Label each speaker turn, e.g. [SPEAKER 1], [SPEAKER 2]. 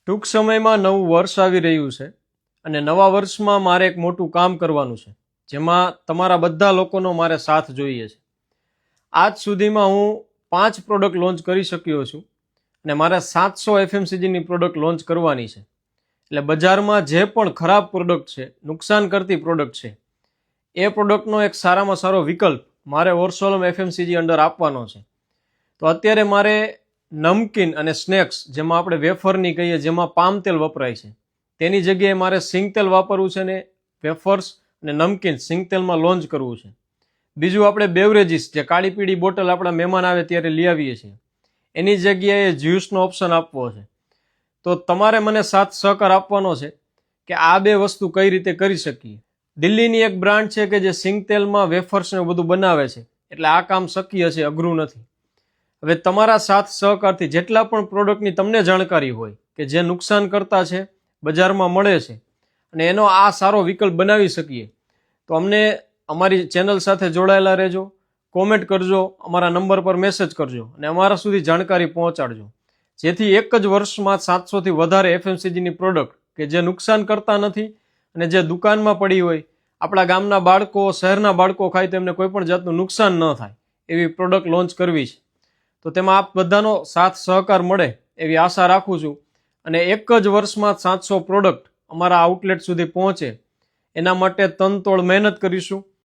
[SPEAKER 1] ટૂંક સમયમાં નવું વર્ષ આવી રહ્યું છે અને નવા વર્ષમાં મારે એક મોટું કામ કરવાનું છે, જેમાં તમારા બધા લોકોનો મારે સાથ જોઈએ છે. આજ સુધીમાં હું 5 પ્રોડક્ટ લોન્ચ કરી શક્યો છું અને મારે 700 એફએમસીજીની પ્રોડક્ટ લોન્ચ કરવાની છે. એટલે બજારમાં જે પણ ખરાબ પ્રોડક્ટ છે, નુકસાન કરતી પ્રોડક્ટ છે, એ પ્રોડક્ટનો એક સારામાં સારો વિકલ્પ મારે ઓર્સોલમ એફએમસીજી અંડર આપવાનો છે. તો અત્યારે મારે નમકીન અને સ્નેક્સ, જેમાં આપણે વેફરની કહીએ, જેમાં પામ તેલ વપરાય છે, તેની જગ્યાએ મારે સિંગ તેલ વાપરવું છે ને વેફર્સ અને નમકીન સિંગ તેલમાં લોન્ચ કરવું છે. બીજું, આપણે બેવરેજીસ, જે કાળી પીળી બોટલ આપણા મહેમાન આવે ત્યારે લઈ આવીએ છીએ, એની જગ્યાએ જ્યુસનો ઓપ્શન આપવો છે. તો તમારે મને સાથ સહકાર આપવાનો છે કે આ બે વસ્તુ કઈ રીતે કરી શકીએ. દિલ્હીની એક બ્રાન્ડ છે કે જે સિંગ તેલમાં વેફર્સ ને બધું બનાવે છે, એટલે આ કામ શક્ય છે, અઘરું નથી. હવે તમારા સાથ સહકારથી જેટલા પણ પ્રોડક્ટની તમને જાણકારી હોય કે જે નુકસાન કરતા છે, બજારમાં મળે છે, અને એનો આ સારો વિકલ્પ બનાવી શકીએ, તો અમને અમારી ચેનલ સાથે જોડાયેલા રહેજો, કોમેન્ટ કરજો, અમારા નંબર પર મેસેજ કરજો અને અમારા સુધી જાણકારી પહોંચાડજો, જેથી એક જ વર્ષમાં 700થી વધારે એફએમસીજીની પ્રોડક્ટ કે જે નુકસાન કરતા નથી અને જે દુકાનમાં પડી હોય, આપણા ગામના બાળકો, શહેરના બાળકો ખાય તો એમને કોઈ પણ જાતનું નુકસાન ન થાય એવી પ્રોડક્ટ લોન્ચ કરવી છે. તો તેમાં આપ બધાનો સાથ સહકાર મળે એવી આશા રાખું છું અને એક જ વર્ષમાં 700 પ્રોડક્ટ અમારા આઉટલેટ સુધી પહોંચે એના માટે તનતોડ મહેનત કરીશું.